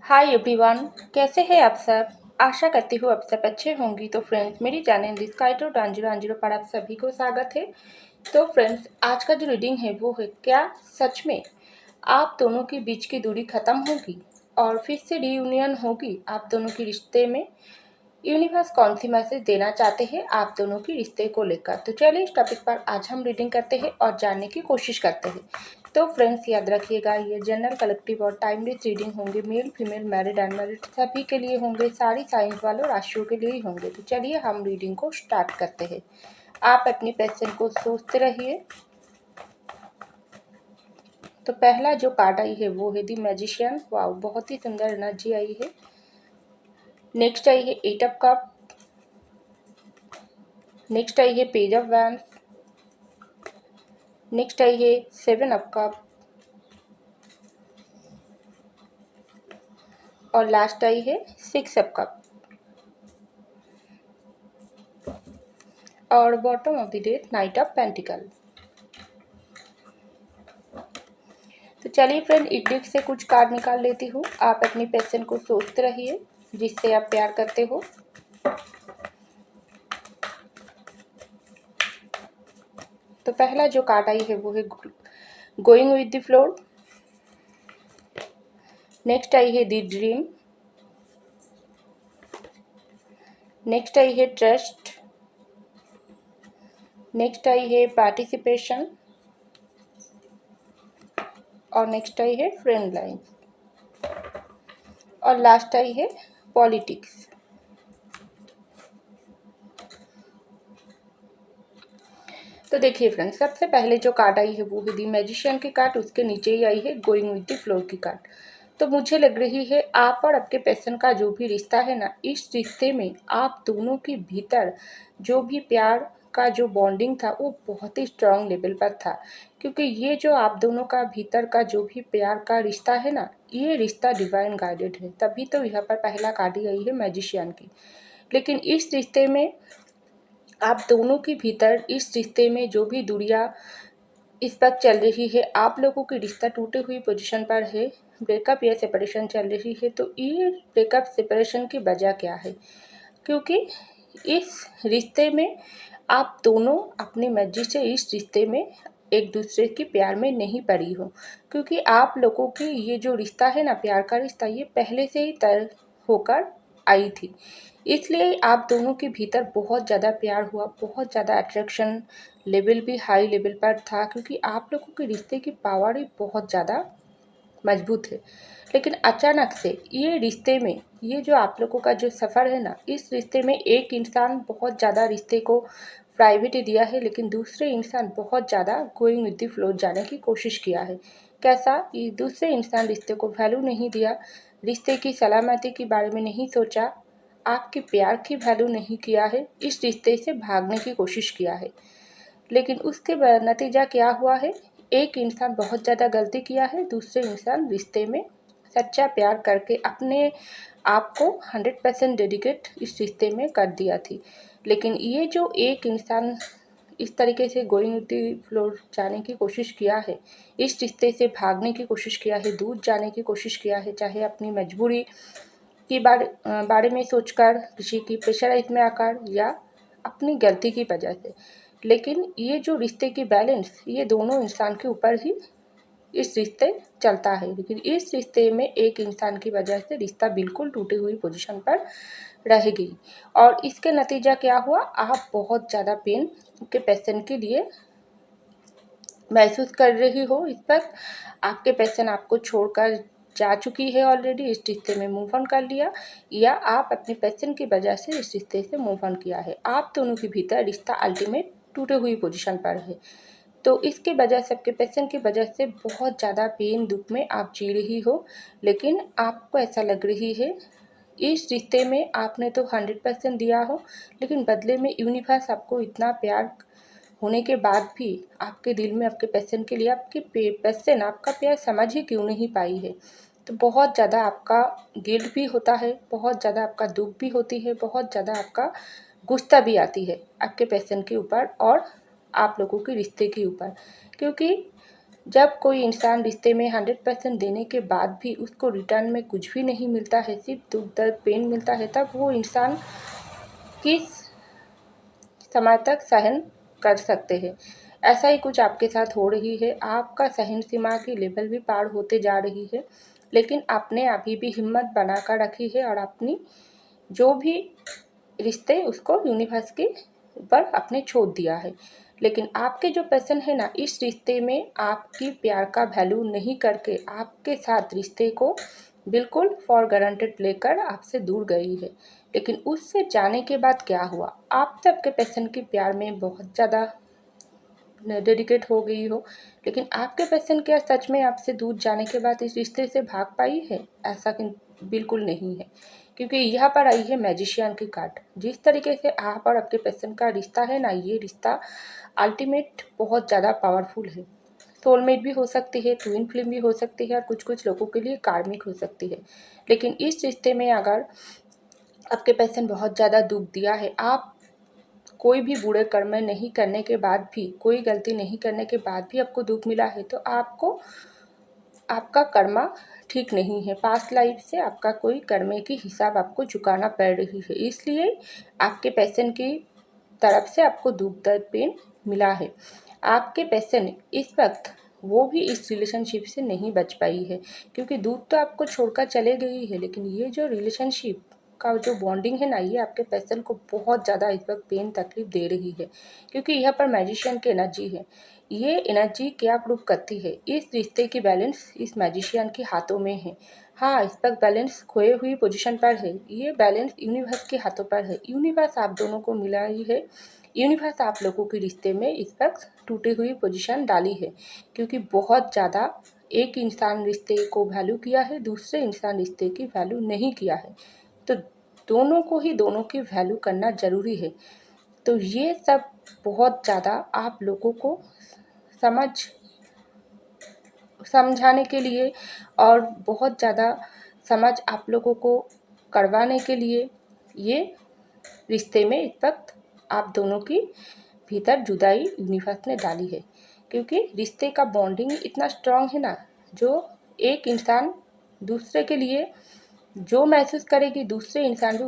Hi everyone, कैसे हैं आप सब। आशा करती हूँ आप सब अच्छे होंगी। तो फ्रेंड्स, मेरी चैनल दिस काइटो डांजिरो आंजिरो पर आप सभी को स्वागत है। तो फ्रेंड्स, आज का जो रीडिंग है वो है, क्या सच में आप दोनों के बीच की दूरी खत्म होगी और फिर से रीयूनियन होगी आप दोनों के रिश्ते में। यूनिवर्स कौन सी मैसेज देना चाहते हैं आप दोनों के रिश्ते को लेकर। तो चलिए इस टॉपिक पर आज हम रीडिंग करते हैं और जानने की कोशिश करते हैं। तो फ्रेंड्स, याद रखिएगा, ये जनरल, कलेक्टिव और टाइमलेस रीडिंग होंगे। मेल, फीमेल, मैरिड, अनमैरिड सभी के लिए होंगे। सारी साइंस वालों राशियों के लिए ही होंगे। तो चलिए हम रीडिंग को स्टार्ट करते हैं। आप अपनी पैशन को सोचते रहिए। तो पहला जो कार्ड आई है वो है द मैजिशियन। वाह, बहुत ही सुंदर एनर्जी आई है। नेक्स्ट आई है एट ऑफ कप। नेक्स्ट आई है पेज ऑफ वैंड। नेक्स्ट आई है सेवन ऑफ कप और लास्ट आई है सिक्स ऑफ कप और bottom of the deck knight of pentacle. तो चलिए फ्रेंड, इस डेक से कुछ कार्ड निकाल लेती हूँ। आप अपनी पैशन को सोचते रहिए जिससे आप प्यार करते हो। तो पहला जो कार्ड आई है वो है going with the floor. Next आई है द ड्रीम। नेक्स्ट आई है ट्रस्ट। नेक्स्ट आई है पार्टिसिपेशन और नेक्स्ट आई है फ्रेंड लाइन और लास्ट आई है पॉलिटिक्स। तो देखिए फ्रेंड्स, सबसे पहले जो कार्ड आई है वो है दी मैजिशियन की कार्ड। उसके नीचे ही आई है गोइंग विद द फ्लोर की कार्ड। तो मुझे लग रही है आप और आपके पैशन का जो भी रिश्ता है ना, इस रिश्ते में आप दोनों के भीतर जो भी प्यार का जो बॉन्डिंग था वो बहुत ही स्ट्रांग लेवल पर था। क्योंकि ये जो आप दोनों का भीतर का जो भी प्यार का रिश्ता है ना, ये रिश्ता डिवाइन गाइडेड है। तभी तो यहाँ पर पहला कार्ड ही आई है मैजिशियन की। लेकिन इस रिश्ते में आप दोनों के भीतर, इस रिश्ते में जो भी दूरियां इस वक्त चल रही है, आप लोगों की रिश्ता टूटे हुई पोजीशन पर है, ब्रेकअप या सेपरेशन चल रही है। तो ये ब्रेकअप सेपरेशन की वजह क्या है? क्योंकि इस रिश्ते में आप दोनों अपनी मर्जी से इस रिश्ते में एक दूसरे के प्यार में नहीं पड़ी हो। क्योंकि आप लोगों की ये जो रिश्ता है ना, प्यार का रिश्ता, ये पहले से ही तय होकर आई थी। इसलिए आप दोनों के भीतर बहुत ज़्यादा प्यार हुआ, बहुत ज़्यादा अट्रैक्शन लेवल भी हाई लेवल पर था। क्योंकि आप लोगों के रिश्ते की पावर ही बहुत ज़्यादा मजबूत है। लेकिन अचानक से ये रिश्ते में, ये जो आप लोगों का जो सफ़र है ना, इस रिश्ते में एक इंसान बहुत ज़्यादा रिश्ते को प्राइवेट दिया है, लेकिन दूसरे इंसान बहुत ज़्यादा गोइंग विद द फ्लो जाने की कोशिश किया है। कैसा? ये दूसरे इंसान रिश्ते को वैल्यू नहीं दिया, रिश्ते की सलामती के बारे में नहीं सोचा, आपके प्यार की वैल्यू नहीं किया है, इस रिश्ते से भागने की कोशिश किया है। लेकिन उसके नतीजा क्या हुआ है? एक इंसान बहुत ज़्यादा गलती किया है, दूसरे इंसान रिश्ते में सच्चा प्यार करके अपने आप को 100% डेडिकेट इस रिश्ते में कर दिया थी। लेकिन ये जो एक इंसान इस तरीके से गोइंग विद द फ्लो जाने की कोशिश किया है, इस रिश्ते से भागने की कोशिश किया है, दूर जाने की कोशिश किया है, चाहे अपनी मजबूरी के बारे में सोचकर, किसी की प्रेशराइज में आकर या अपनी गलती की वजह से। लेकिन ये जो रिश्ते की बैलेंस, ये दोनों इंसान के ऊपर ही इस रिश्ते चलता है। लेकिन इस रिश्ते में एक इंसान की वजह से रिश्ता बिल्कुल टूटी हुई पोजीशन पर रह गई और इसके नतीजा क्या हुआ? आप बहुत ज़्यादा पेन के पैशन के लिए महसूस कर रही हो। इस वक्त आपके पैशन आपको छोड़कर जा चुकी है ऑलरेडी, इस रिश्ते में मूव ऑन कर लिया, या आप अपने पैशन की वजह से इस रिश्ते से मूव ऑन किया है। आप दोनों के भीतर रिश्ता अल्टीमेट टूटे हुई पोजीशन पर है। तो इसके वजह से, आपके पैशन की वजह से बहुत ज़्यादा पेन, दुख में आप जी रही हो। लेकिन आपको ऐसा लग रही है इस रिश्ते में आपने तो 100% दिया हो, लेकिन बदले में यूनिवर्स आपको इतना प्यार होने के बाद भी आपके दिल में आपके पैशन के लिए आपके पैशन, आपका प्यार समझ ही क्यों नहीं पाई है। तो बहुत ज़्यादा आपका गिल्ट भी होता है, बहुत ज़्यादा आपका दुख भी होती है, बहुत ज़्यादा आपका गुस्सा भी आती है आपके पैशन के ऊपर और आप लोगों के रिश्ते के ऊपर। क्योंकि जब कोई इंसान रिश्ते में 100% देने के बाद भी उसको रिटर्न में कुछ भी नहीं मिलता है, सिर्फ दुख दर्द पेन मिलता है, तब वो इंसान किस समय तक सहन कर सकते हैं। ऐसा ही कुछ आपके साथ हो रही है, आपका सहन सीमा की लेवल भी पार होते जा रही है, लेकिन आपने अभी भी हिम्मत बनाकर रखी है और अपनी जो भी रिश्ते उसको यूनिवर्स के ऊपर अपने छोड़ दिया है। लेकिन आपके जो पर्सन है ना, इस रिश्ते में आपकी प्यार का वैल्यू नहीं करके आपके साथ रिश्ते को बिल्कुल फॉर गारंटेड लेकर आपसे दूर गई है। लेकिन उससे जाने के बाद क्या हुआ, आप तो आपके पर्सन के प्यार में बहुत ज़्यादा डेडिकेट हो गई हो, लेकिन आपके पर्सन क्या सच में आपसे दूर जाने के बाद इस रिश्ते से भाग पाई है? ऐसा बिल्कुल नहीं है, क्योंकि यहाँ पर आई है मैजिशियन की कार्ड। जिस तरीके से आप और आपके पर्सन का रिश्ता है ना, ये रिश्ता अल्टीमेट बहुत ज़्यादा पावरफुल है। सोलमेट भी हो सकती है, ट्विन फ्लेम भी हो सकती है और कुछ कुछ लोगों के लिए कार्मिक हो सकती है। लेकिन इस रिश्ते में अगर आपके पर्सन बहुत ज़्यादा दुख दिया है, आप कोई भी बुरे कर्म नहीं करने के बाद भी, कोई गलती नहीं करने के बाद भी आपको दुख मिला है, तो आपको आपका कर्मा ठीक नहीं है। पास्ट लाइफ से आपका कोई कर्मे की हिसाब आपको चुकाना पड़ रही है, इसलिए आपके पैसन की तरफ से आपको दुख दर्द पेन मिला है। आपके पैसन इस वक्त वो भी इस रिलेशनशिप से नहीं बच पाई है, क्योंकि दूध तो आपको छोड़कर चले गई है, लेकिन ये जो रिलेशनशिप का जो बॉन्डिंग है ना, ये आपके पर्सन को बहुत ज़्यादा इस वक्त पेन तकलीफ दे रही है, क्योंकि यहाँ पर मैजिशियन की एनर्जी है। ये एनर्जी क्या प्रूव करती है, इस रिश्ते की बैलेंस इस मैजिशियन के हाथों में है। हाँ, इस वक्त बैलेंस खोए हुई पोजीशन पर है, ये बैलेंस यूनिवर्स के हाथों पर है। यूनिवर्स आप दोनों को मिला ही है, यूनिवर्स आप लोगों के रिश्ते में इस वक्त टूटी हुई पोजीशन डाली है, क्योंकि बहुत ज़्यादा एक इंसान रिश्ते को वैल्यू किया है, दूसरे इंसान रिश्ते की वैल्यू नहीं किया है, तो दोनों को ही दोनों की वैल्यू करना ज़रूरी है। तो ये सब बहुत ज़्यादा आप लोगों को समझ समझाने के लिए और बहुत ज़्यादा समझ आप लोगों को करवाने के लिए ये रिश्ते में इस वक्त आप दोनों की भीतर जुदाई यूनिवर्स ने डाली है, क्योंकि रिश्ते का बॉन्डिंग इतना स्ट्रांग है ना, जो एक इंसान दूसरे के लिए जो महसूस करेगी, दूसरे इंसान भी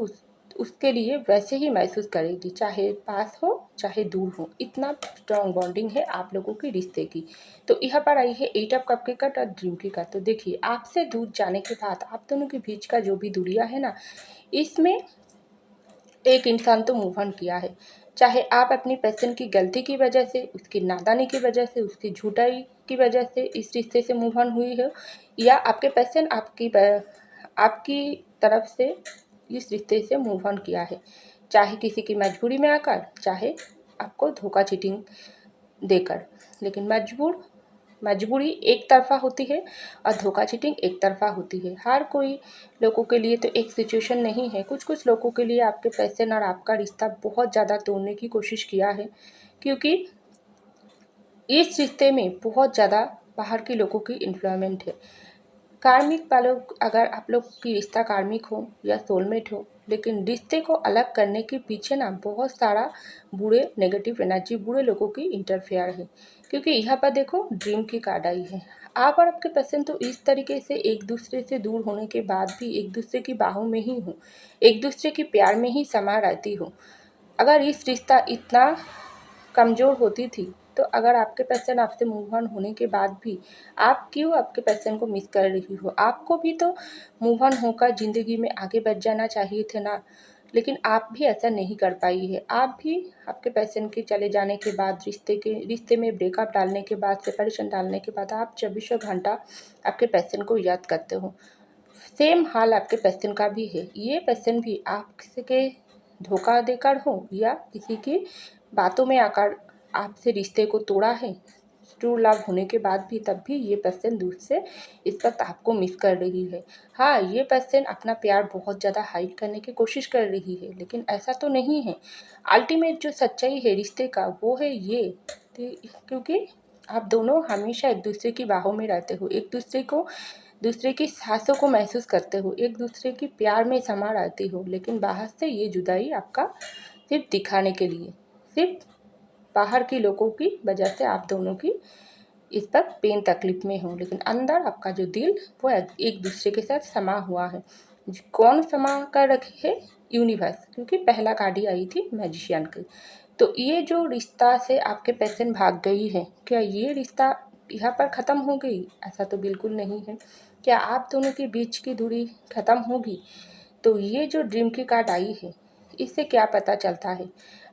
उसके लिए वैसे ही महसूस करेगी, चाहे पास हो चाहे दूर हो। इतना स्ट्रॉन्ग बॉन्डिंग है आप लोगों की रिश्ते की। तो यहाँ पर आई है 8 ऑफ कप की कार्ड और ड्रीम की कार्ड। तो देखिए, आपसे दूर जाने के बाद आप दोनों के बीच का जो भी दूरियां है ना, इसमें एक इंसान तो मूव ऑन किया है। चाहे आप अपनी पर्सन की गलती की वजह से, उसकी नादानी की वजह से, उसकी झूठाई की वजह से इस रिश्ते से मूव ऑन हुई हो, या आपके पर्सन आपकी तरफ से इस रिश्ते से मूव ऑन किया है, चाहे किसी की मजबूरी में आकर, चाहे आपको धोखा चीटिंग देकर। लेकिन मजबूरी एक तरफा होती है और धोखा चीटिंग एक तरफा होती है। हर कोई लोगों के लिए तो एक सिचुएशन नहीं है। कुछ कुछ लोगों के लिए आपके पैसे और आपका रिश्ता बहुत ज़्यादा तोड़ने की कोशिश किया है, क्योंकि इस रिश्ते में बहुत ज़्यादा बाहर के लोगों की इन्फ्लुएंसमेंट है। कार्मिक वालों, अगर आप लोग की रिश्ता कार्मिक हो या सोलमेट हो, लेकिन रिश्ते को अलग करने के पीछे ना बहुत सारा बुरे नेगेटिव एनर्जी, बुरे लोगों की इंटरफेयर है। क्योंकि यहाँ पर देखो, ड्रीम की कार्ड आई है। आप और आपके पर्सन तो इस तरीके से एक दूसरे से दूर होने के बाद भी एक दूसरे की बाहों में ही हो, एक दूसरे के प्यार में ही समा रहती हो। अगर इस रिश्ता इतना कमज़ोर होती थी, तो अगर आपके पर्सन आपसे मूव ऑन होने के बाद भी आप क्यों आपके पर्सन को मिस कर रही हो? आपको भी तो मूव ऑन होकर ज़िंदगी में आगे बढ़ जाना चाहिए थे ना, लेकिन आप भी ऐसा नहीं कर पाई है। आप भी आपके पर्सन के चले जाने के बाद, रिश्ते में ब्रेकअप डालने के बाद, सेपरेशन डालने के बाद आप चौबीसों घंटा आपके पर्सन को याद करते हो। सेम हाल आपके पर्सन का भी है। ये पर्सन भी आपके धोखा देकर हो या किसी की बातों में आकर आपसे रिश्ते को तोड़ा है। ट्रू लव होने के बाद भी, तब भी ये पर्सन दूर से इस वक्त आपको मिस कर रही है। हाँ, ये पर्सन अपना प्यार बहुत ज़्यादा हाइड करने की कोशिश कर रही है, लेकिन ऐसा तो नहीं है। अल्टीमेट जो सच्चाई है रिश्ते का, वो है ये, क्योंकि आप दोनों हमेशा एक दूसरे की बाहों में रहते हो, एक दूसरे की सांसों को महसूस करते हो, एक दूसरे की प्यार में समा रहती हो। लेकिन बाहर से ये जुदाई आपका सिर्फ दिखाने के लिए, सिर्फ बाहर के लोगों की वजह से आप दोनों की इस पर पेन तकलीफ में हो, लेकिन अंदर आपका जो दिल वो एक दूसरे के साथ समा हुआ है। कौन समा कर रखी है? यूनिवर्स, क्योंकि पहला कार्ड ही आई थी मैजिशियन की। तो ये जो रिश्ता से आपके पैशन भाग गई है, क्या ये रिश्ता यहाँ पर ख़त्म हो गई? ऐसा तो बिल्कुल नहीं है। क्या आप दोनों के बीच की दूरी ख़त्म होगी? तो ये जो ड्रीम की कार्ड आई है, इससे क्या पता चलता है?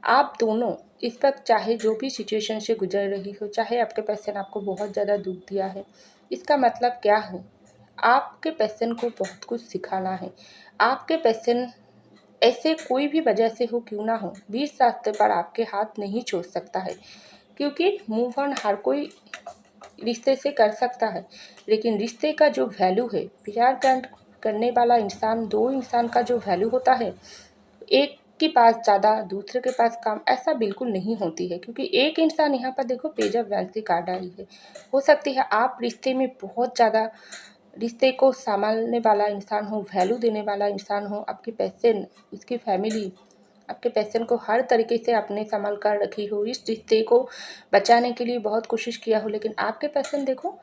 आप दोनों इस वक्त चाहे जो भी सिचुएशन से गुजर रही हो, चाहे आपके पैशन आपको बहुत ज़्यादा दुख दिया है, इसका मतलब क्या है? आपके पैशन को बहुत कुछ सिखाना है। आपके पैशन ऐसे कोई भी वजह से हो क्यों ना हो, बीच रास्ते पर आपके हाथ नहीं छोड़ सकता है, क्योंकि मूव ऑन हर कोई रिश्ते से कर सकता है, लेकिन रिश्ते का जो वैल्यू है, प्यार करने वाला इंसान, दो इंसान का जो वैल्यू होता है, एक के पास ज़्यादा दूसरे के पास कम, ऐसा बिल्कुल नहीं होती है। क्योंकि एक इंसान यहाँ पर देखो पेज ऑफ वेल्थ की कार्ड आई है। हो सकती है आप रिश्ते में बहुत ज़्यादा रिश्ते को संभालने वाला इंसान हो, वैल्यू देने वाला इंसान हो, आपके पैशन, उसकी फैमिली आपके पैशन को हर तरीके से आपने संभाल कर रखी हो, इस रिश्ते को बचाने के लिए बहुत कोशिश किया हो, लेकिन आपके पैशन देखो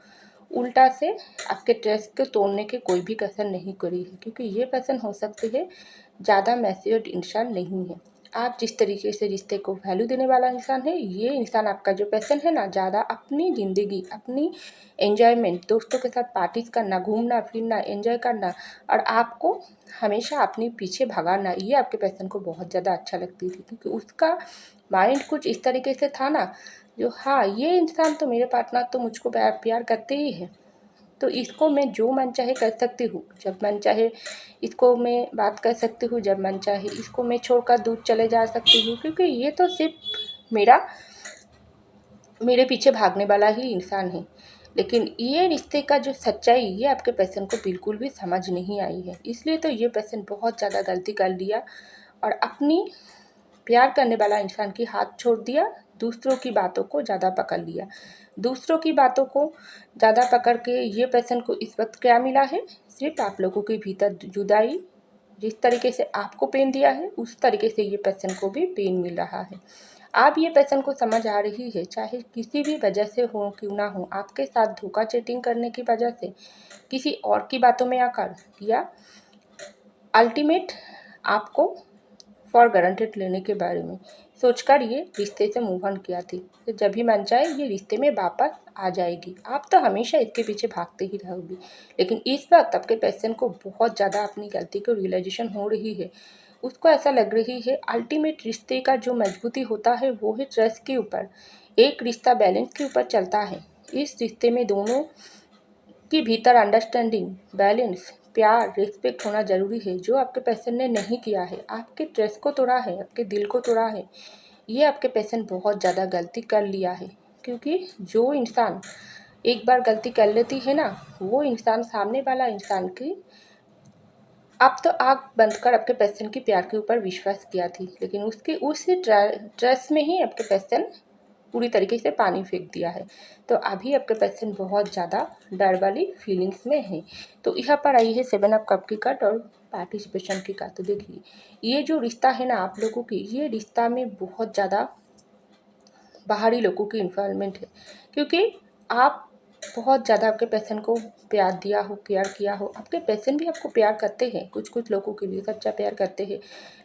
उल्टा से आपके ट्रस्ट को तोड़ने के कोई भी कसर नहीं करी है। क्योंकि ये पैशन हो सकते है ज़्यादा मैच्योर्ड इंसान नहीं है। आप जिस तरीके से रिश्ते को वैल्यू देने वाला इंसान है, ये इंसान आपका जो पैशन है ना, ज़्यादा अपनी ज़िंदगी, अपनी एन्जॉयमेंट, दोस्तों के साथ पार्टीज करना, घूमना फिरना, एंजॉय करना, और आपको हमेशा अपने पीछे भगाना, ये आपके पैशन को बहुत ज़्यादा अच्छा लगती थी। क्योंकि उसका माइंड कुछ इस तरीके से था ना, जो हाँ ये इंसान तो मेरे पार्टनर तो मुझको प्यार करते ही है, तो इसको मैं जो मन चाहे कर सकती हूँ, जब मन चाहे इसको मैं बात कर सकती हूँ, जब मन चाहे इसको मैं छोड़कर दूर चले जा सकती हूँ, क्योंकि ये तो सिर्फ मेरे पीछे भागने वाला ही इंसान है। लेकिन ये रिश्ते का जो सच्चाई, ये आपके पैशन को बिल्कुल भी समझ नहीं आई है, इसलिए तो ये पैशन बहुत ज़्यादा गलती कर लिया और अपनी प्यार करने वाला इंसान की हाथ छोड़ दिया, दूसरों की बातों को ज़्यादा पकड़ लिया। दूसरों की बातों को ज़्यादा पकड़ के ये पर्सन को इस वक्त क्या मिला है? सिर्फ आप लोगों के भीतर जुदाई, जिस तरीके से आपको पेन दिया है, उस तरीके से ये पर्सन को भी पेन मिल रहा है। आप ये पर्सन को समझ आ रही है, चाहे किसी भी वजह से हो क्यों ना हो, आपके साथ धोखा चीटिंग करने की वजह से, किसी और की बातों में आकर, या अल्टीमेट आपको फॉर गारंटेड लेने के बारे में सोचकर ये रिश्ते से मूव ऑन किया थी। तो जब भी मन चाहे ये रिश्ते में वापस आ जाएगी। आप तो हमेशा इसके पीछे भागते ही रहोगी, लेकिन इस वक्त आपके पैशन को बहुत ज़्यादा अपनी गलती को रियलाइजेशन हो रही है। उसको ऐसा लग रही है अल्टीमेट रिश्ते का जो मजबूती होता है वो है ट्रस्ट के ऊपर। एक रिश्ता बैलेंस के ऊपर चलता है। इस रिश्ते में दोनों के भीतर अंडरस्टैंडिंग, बैलेंस, प्यार, रिस्पेक्ट होना ज़रूरी है, जो आपके पैशन ने नहीं किया है। आपके ट्रस्ट को तोड़ा है, आपके दिल को तोड़ा है। ये आपके पैशन बहुत ज़्यादा गलती कर लिया है, क्योंकि जो इंसान एक बार गलती कर लेती है ना, वो इंसान सामने वाला इंसान की, आप तो आँख बंद कर आपके पैशन की प्यार के ऊपर विश्वास किया थी, लेकिन उसके उसी ट्रस्ट में ही आपके पैशन पूरी तरीके से पानी फेंक दिया है। तो अभी आपके पेशेंट बहुत ज़्यादा डर वाली फीलिंग्स में है। तो यहाँ पर आई है 7 ऑफ कप की कार्ड और पार्टिसिपेशन की कार्ड। तो देखिए ये जो रिश्ता है ना आप लोगों की, ये रिश्ता में बहुत ज़्यादा बाहरी लोगों की इन्वॉल्वमेंट है, क्योंकि आप बहुत ज़्यादा आपके पेशेंट को प्यार दिया हो, केयर किया हो। आपके पेशेंट भी आपको प्यार करते हैं, कुछ कुछ लोगों के लिए सच्चा प्यार करते हैं,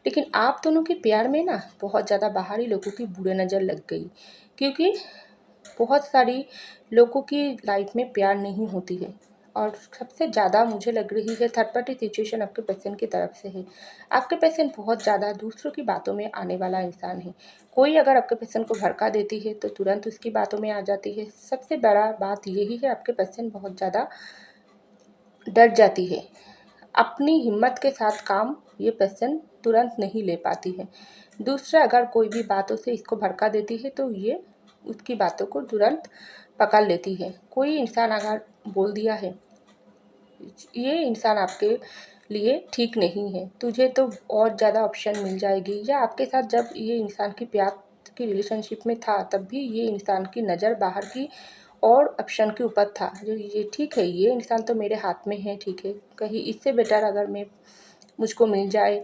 लेकिन आप दोनों के प्यार में ना बहुत ज़्यादा बाहरी लोगों की बुरे नज़र लग गई, क्योंकि बहुत सारी लोगों की लाइफ में प्यार नहीं होती है। और सबसे ज़्यादा मुझे लग रही है थर्ड पार्टी सिचुएशन आपके पेशेंट की तरफ से है। आपके पेशेंट बहुत ज़्यादा दूसरों की बातों में आने वाला इंसान है। कोई अगर आपके पेशेंट को भड़का देती है तो तुरंत उसकी बातों में आ जाती है। सबसे बड़ा बात यही है, आपके पेशेंट बहुत ज़्यादा डर जाती है। अपनी हिम्मत के साथ काम ये पेशेंट तुरंत नहीं ले पाती है। दूसरा, अगर कोई भी बातों से इसको भड़का देती है तो ये उसकी बातों को तुरंत पकड़ लेती है। कोई इंसान अगर बोल दिया है ये इंसान आपके लिए ठीक नहीं है, तुझे तो और ज़्यादा ऑप्शन मिल जाएगी, या आपके साथ जब ये इंसान की प्यार की रिलेशनशिप में था तब भी ये इंसान की नज़र बाहर की और ऑप्शन के ऊपर था, जो ये ठीक है, ये इंसान तो मेरे हाथ में है, ठीक है, कहीं इससे बेटर अगर मैं मुझको मिल जाए,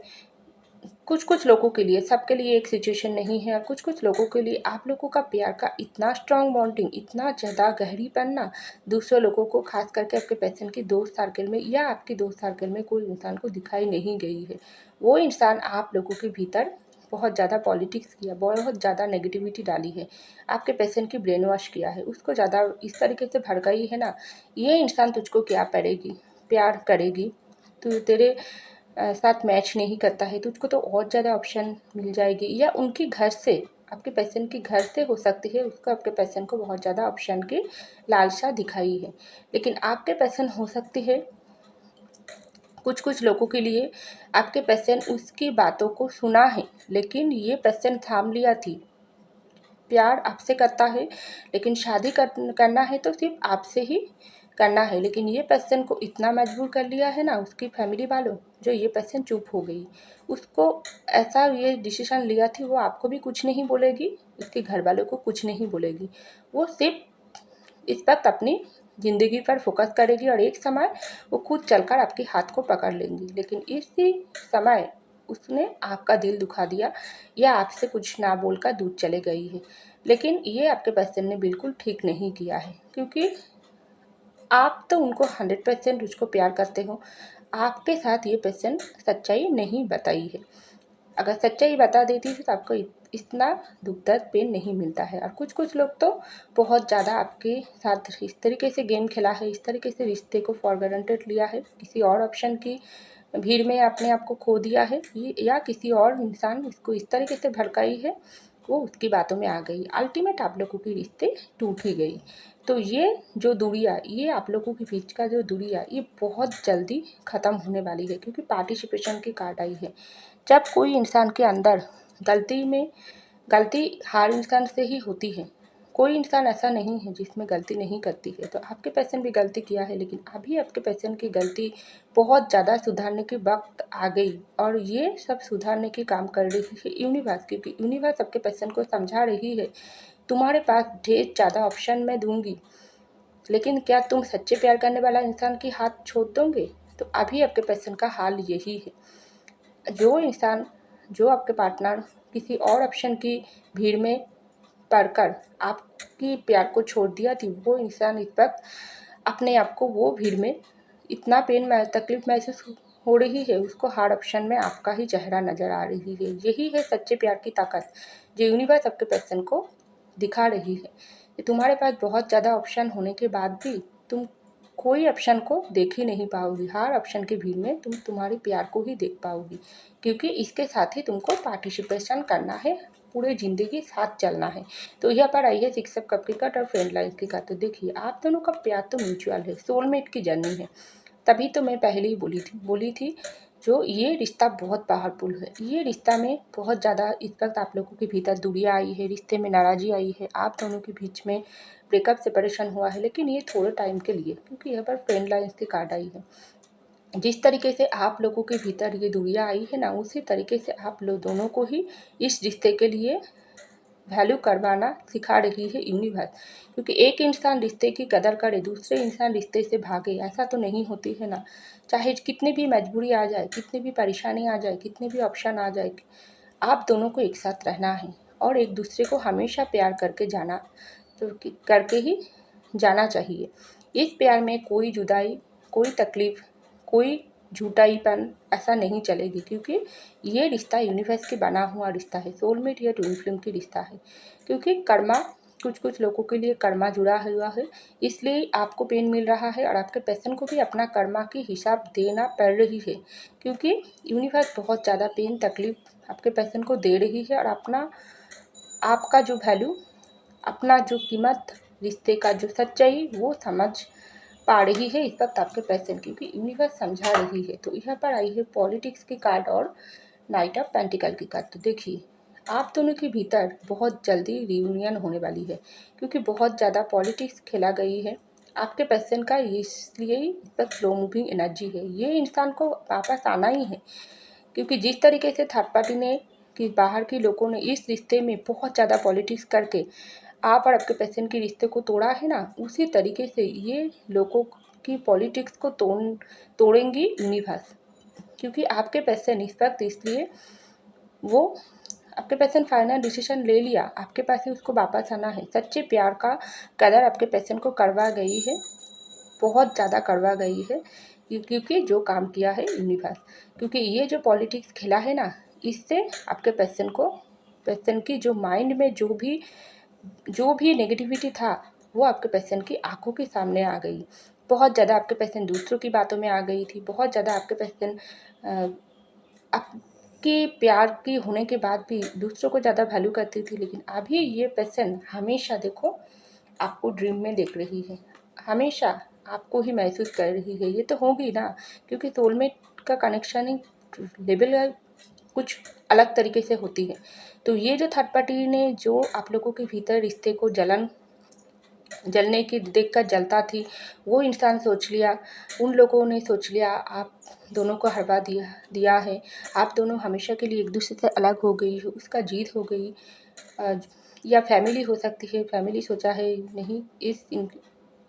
कुछ कुछ लोगों के लिए, सबके लिए एक सिचुएशन नहीं है, और कुछ कुछ लोगों के लिए आप लोगों का प्यार का इतना स्ट्रॉन्ग बॉन्डिंग, इतना ज़्यादा गहरीपन ना, दूसरे लोगों को, खास करके आपके पर्सन की दोस्त सर्कल में या आपकी दोस्त सर्कल में कोई इंसान को दिखाई नहीं गई है। वो इंसान आप लोगों के भीतर बहुत ज़्यादा पॉलिटिक्स किया, बहुत ज़्यादा नेगेटिविटी डाली है, आपके पर्सन की ब्रेन वॉश किया है, उसको ज़्यादा इस तरीके से भड़काई है ना। ये इंसान तुझको क्या करेगी, प्यार करेगी, तो तेरे साथ मैच नहीं करता है, तुझको तो और ज़्यादा ऑप्शन मिल जाएगी, या उनकी घर से, आपके पर्सन की घर से हो सकती है उसको, आपके पर्सन को बहुत ज़्यादा ऑप्शन की लालसा दिखाई है। लेकिन आपके पर्सन हो सकती है, कुछ कुछ लोगों के लिए आपके पर्सन उसकी बातों को सुना है, लेकिन ये पर्सन थाम लिया थी, प्यार आपसे करता है, लेकिन शादी करना है तो सिर्फ आपसे ही करना है, लेकिन ये पर्सन को इतना मजबूर कर लिया है ना उसकी फैमिली वालों, जो ये पर्सन चुप हो गई। उसको ऐसा ये डिसीजन लिया थी, वो आपको भी कुछ नहीं बोलेगी, उसके घर वालों को कुछ नहीं बोलेगी, वो सिर्फ इस वक्त अपनी ज़िंदगी पर फोकस करेगी, और एक समय वो खुद चलकर आपके हाथ को पकड़ लेंगी। लेकिन इसी समय उसने आपका दिल दुखा दिया, या आपसे कुछ ना बोलकर दूर चले गई है। लेकिन ये आपके पर्सन ने बिल्कुल ठीक नहीं किया है, क्योंकि आप तो उनको 100% उसको प्यार करते हो, आपके साथ ये पर्सन सच्चाई नहीं बताई है। अगर सच्चाई बता देती है तो आपको इतना दुख दर्द पेन नहीं मिलता है। और कुछ कुछ लोग तो बहुत ज़्यादा आपके साथ इस तरीके से गेम खेला है, इस तरीके से रिश्ते को फॉर ग्रांटेड लिया है, किसी और ऑप्शन की भीड़ में अपने आप को खो दिया है, या किसी और इंसान इसको इस तरीके से भड़काई है, वो उसकी बातों में आ गई, अल्टीमेट आप लोगों की रिश्ते टूट ही गई। तो ये जो दूरियाँ, ये आप लोगों के बीच का जो दूरियाँ, ये बहुत जल्दी ख़त्म होने वाली है, क्योंकि पार्टिसिपेशन की कार्ड आई है। जब कोई इंसान के अंदर गलती हर इंसान से ही होती है, कोई इंसान ऐसा नहीं है जिसमें गलती नहीं करती है। तो आपके पर्सन भी गलती किया है, लेकिन अभी आपके पर्सन की गलती बहुत ज़्यादा सुधारने की वक्त आ गई, और ये सब सुधारने की काम कर रही है यूनिवर्स, क्योंकि यूनिवर्स आपके पर्सन को समझा रही है, तुम्हारे पास ढेर ज़्यादा ऑप्शन मैं दूंगी, लेकिन क्या तुम सच्चे प्यार करने वाला इंसान की हाथ छोड़ दोगे? तो अभी आपके पर्सन का हाल यही है। जो इंसान, जो आपके पार्टनर किसी और ऑप्शन की भीड़ में पढ़कर आपकी प्यार को छोड़ दिया थी, वो इंसान इस वक्त अपने आप को, वो भीड़ में इतना पेन में तकलीफ महसूस हो रही है, उसको हर ऑप्शन में आपका ही चेहरा नज़र आ रही है। यही है सच्चे प्यार की ताकत, जो यूनिवर्स आपके पर्सन को दिखा रही है कि तुम्हारे पास बहुत ज़्यादा ऑप्शन होने के बाद भी तुम कोई ऑप्शन को देख ही नहीं पाओगी, हर ऑप्शन की भीड़ में तुम तुम्हारे प्यार को ही देख पाओगी, क्योंकि इसके साथ ही तुमको पार्टिसिपेशन करना है, पूरे ज़िंदगी साथ चलना है। तो यहाँ पर आई है 6 ऑफ कप की कार्ड और फ्रेंड लाइन्स की कार्ड। तो देखिए, आप दोनों का प्यार तो म्यूचुअल है, सोलमेट की जर्नी है। तभी तो मैं पहले ही बोली थी जो ये रिश्ता बहुत पावरफुल है। ये रिश्ता में बहुत ज़्यादा इस वक्त आप लोगों के भीतर दूरियाँ आई है, रिश्ते में नाराज़ी आई है, आप दोनों के बीच में ब्रेकअप सेपरेशन हुआ है, लेकिन ये थोड़े टाइम के लिए, क्योंकि यहाँ पर फ्रेंड लाइन्स की कार्ड आई है। जिस तरीके से आप लोगों के भीतर ये दूरियाँ आई है ना, उसी तरीके से आप लोग दोनों को ही इस रिश्ते के लिए वैल्यू करवाना सिखा रही है यूनिवर्स, क्योंकि एक इंसान रिश्ते की कदर करे, दूसरे इंसान रिश्ते से भागे, ऐसा तो नहीं होती है ना। चाहे कितनी भी मजबूरी आ जाए, कितनी भी परेशानी आ जाए, कितने भी ऑप्शन आ जाए, आप दोनों को एक साथ रहना है, और एक दूसरे को हमेशा प्यार करके जाना, तो करके ही जाना चाहिए। इस प्यार में कोई जुदाई, कोई तकलीफ़, कोई झूठाईपन ऐसा नहीं चलेगी, क्योंकि ये रिश्ता यूनिवर्स के बना हुआ रिश्ता है, सोलमेट या ट्विन फ्लेम की रिश्ता है। क्योंकि कर्मा, कुछ कुछ लोगों के लिए कर्मा जुड़ा हुआ है, इसलिए आपको पेन मिल रहा है, और आपके पर्सन को भी अपना कर्मा की हिसाब देना पड़ रही है, क्योंकि यूनिवर्स बहुत ज़्यादा पेन तकलीफ आपके पर्सन को दे रही है, और आपका जो वैल्यू, अपना जो कीमत, रिश्ते का जो सच्चाई, वो समझ पा रही है इस वक्त आपके पर्सन, क्योंकि यूनिवर्स समझा रही है। तो यहाँ पर आई है पॉलिटिक्स की कार्ड और नाइट ऑफ पेंटिकल की कार्ड। तो देखिए, आप दोनों के भीतर बहुत जल्दी रियूनियन होने वाली है, क्योंकि बहुत ज़्यादा पॉलिटिक्स खेला गई है आपके पर्सन का, इसलिए इस वक्त स्लो मूविंग एनर्जी है। ये इंसान को वापस आना ही है, क्योंकि जिस तरीके से थर्ड पार्टी ने, कि बाहर के लोगों ने इस रिश्ते में बहुत ज़्यादा पॉलिटिक्स करके आप और आपके पर्सन के रिश्ते को तोड़ा है ना, उसी तरीके से ये लोगों की पॉलिटिक्स को तोड़ेंगी यूनिवर्स, क्योंकि आपके पर्सन इस वक्त इसलिए वो आपके पर्सन फाइनल डिसीजन ले लिया, आपके पास ही उसको वापस आना है। सच्चे प्यार का कदर आपके पर्सन को करवा गई है, बहुत ज़्यादा करवा गई है, क्योंकि जो काम किया है यूनिवर्स। क्योंकि ये जो पॉलिटिक्स खेला है ना, इससे आपके पर्सन की जो माइंड में जो भी नेगेटिविटी था, वो आपके पर्सन की आंखों के सामने आ गई। बहुत ज़्यादा आपके पर्सन दूसरों की बातों में आ गई थी, बहुत ज़्यादा आपके पर्सन आपके प्यार की होने के बाद भी दूसरों को ज़्यादा वैल्यू करती थी। लेकिन अभी ये पर्सन हमेशा देखो आपको ड्रीम में देख रही है, हमेशा आपको ही महसूस कर रही है। ये तो होगी ना, क्योंकि सोलमेट का कनेक्शन ही लेवल कुछ अलग तरीके से होती है। तो ये जो थर्ड पार्टी ने जो आप लोगों के भीतर रिश्ते को जलने की देखकर जलता थी, वो इंसान सोच लिया, उन लोगों ने सोच लिया आप दोनों को हरवा दिया है, आप दोनों हमेशा के लिए एक दूसरे से अलग हो गई हो, उसका जीत हो गई। या फैमिली हो सकती है, फैमिली सोचा है नहीं,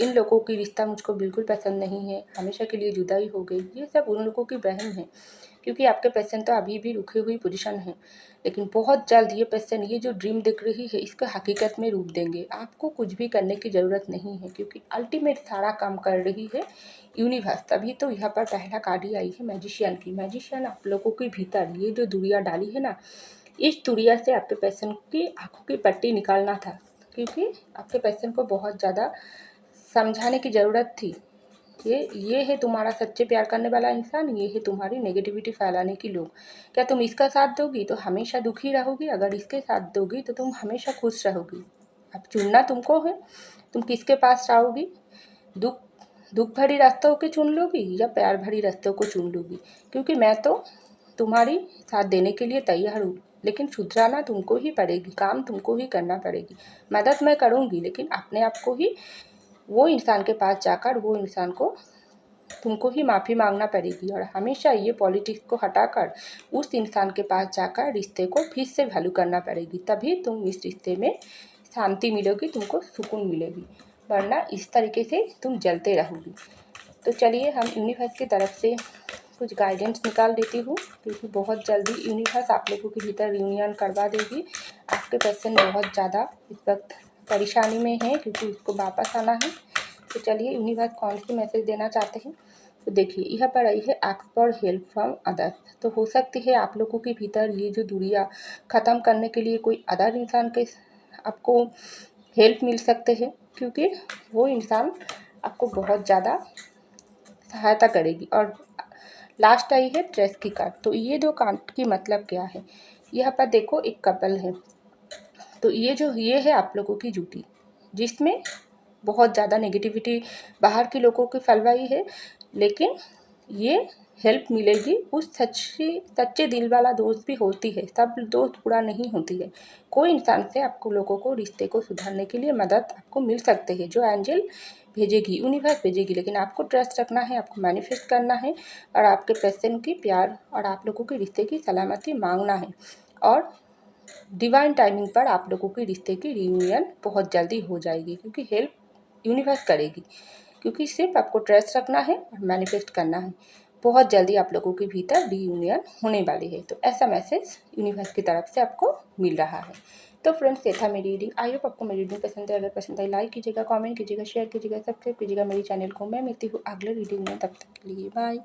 इन लोगों की रिश्ता मुझको बिल्कुल पसंद नहीं है, हमेशा के लिए जुदाई हो गई। ये सब उन लोगों की बहन है, क्योंकि आपके पर्सन तो अभी भी रुकी हुई पोजीशन है। लेकिन बहुत जल्द ये पर्सन ये जो ड्रीम दिख रही है, इसको हकीकत में रूप देंगे। आपको कुछ भी करने की ज़रूरत नहीं है, क्योंकि अल्टीमेट सारा काम कर रही है यूनिवर्स। तभी तो यहाँ पर पहला कार्ड ही आई है मैजिशियन की। मैजिशियन आप लोगों के भीतर ये जो दुनिया डाली है ना, इस दुनिया से आपके पर्सन की आंखों की पट्टी निकालना था, क्योंकि आपके पर्सन को बहुत ज़्यादा समझाने की ज़रूरत थी। ये है तुम्हारा सच्चे प्यार करने वाला इंसान, ये है तुम्हारी नेगेटिविटी फैलाने की लोग। क्या तुम इसका साथ दोगी तो हमेशा दुखी रहोगी, अगर इसके साथ दोगी तो तुम हमेशा खुश रहोगी। अब चुनना तुमको है, तुम किसके पास जाओगी। दुख दुख भरी रास्तों को चुन लोगी या प्यार भरी रास्तों को चुन लोगी। क्योंकि मैं तो तुम्हारी साथ देने के लिए तैयार हूँ, लेकिन सुधराना तुमको ही पड़ेगी, काम तुमको ही करना पड़ेगी। मदद मैं करूँगी, लेकिन अपने आप को ही वो इंसान के पास जाकर वो इंसान को तुमको ही माफ़ी मांगना पड़ेगी। और हमेशा ये पॉलिटिक्स को हटाकर उस इंसान के पास जाकर रिश्ते को फिर से वैल्यू करना पड़ेगी। तभी तुम इस रिश्ते में शांति मिलेगी, तुमको सुकून मिलेगी, वरना इस तरीके से तुम जलते रहोगी। तो चलिए हम यूनिवर्स की तरफ से कुछ गाइडेंस निकाल देती हूँ, क्योंकि बहुत जल्दी यूनिवर्स आप लोगों के भीतर रियूनियन करवा देगी। आपके पर्सन बहुत ज़्यादा इस वक्त परेशानी में है, क्योंकि उसको वापस आना है। तो चलिए यूनिवर्स कौन सी मैसेज देना चाहते हैं। तो देखिए यहाँ पर आई है ask for help from others. तो हो सकती है आप लोगों के भीतर ये जो दूरियां ख़त्म करने के लिए कोई अदर इंसान के आपको हेल्प मिल सकते हैं, क्योंकि वो इंसान आपको बहुत ज़्यादा सहायता करेगी। और लास्ट आई है ट्रस्ट की कार्ड। तो ये दो कार्ड की मतलब क्या है, यहाँ पर देखो एक कपल है। तो ये है आप लोगों की ड्यूटी, जिसमें बहुत ज़्यादा नेगेटिविटी बाहर के लोगों की फैलवाई है, लेकिन ये हेल्प मिलेगी उस सच्चे दिल वाला दोस्त भी होती है, सब दोस्त बुरा नहीं होती है। कोई इंसान से आपको लोगों को रिश्ते को सुधारने के लिए मदद आपको मिल सकते हैं, जो एंजल भेजेगी, यूनिवर्स भेजेगी। लेकिन आपको ट्रस्ट रखना है, आपको मैनिफेस्ट करना है, और आपके पर्सन की प्यार और आप लोगों के रिश्ते की सलामती मांगना है। और डिवाइन टाइमिंग पर आप लोगों के रिश्ते की रियूनियन बहुत जल्दी हो जाएगी, क्योंकि हेल्प यूनिवर्स करेगी। क्योंकि सिर्फ आपको ट्रस्ट रखना है और मैनिफेस्ट करना है। बहुत जल्दी आप लोगों के भीतर रियूनियन होने वाली है। तो ऐसा मैसेज यूनिवर्स की तरफ से आपको मिल रहा है। तो फ्रेंड्स, ये था मेरी रीडिंग। आई होप आपको मेरी रीडिंग पसंद है। अगर पसंद आई लाइक कीजिएगा, कमेंट कीजिएगा, शेयर कीजिएगा, सब्सक्राइब कीजिएगा मेरी चैनल को। मैं मिलती हूँ अगले रीडिंग में, तब तक के लिए बाय।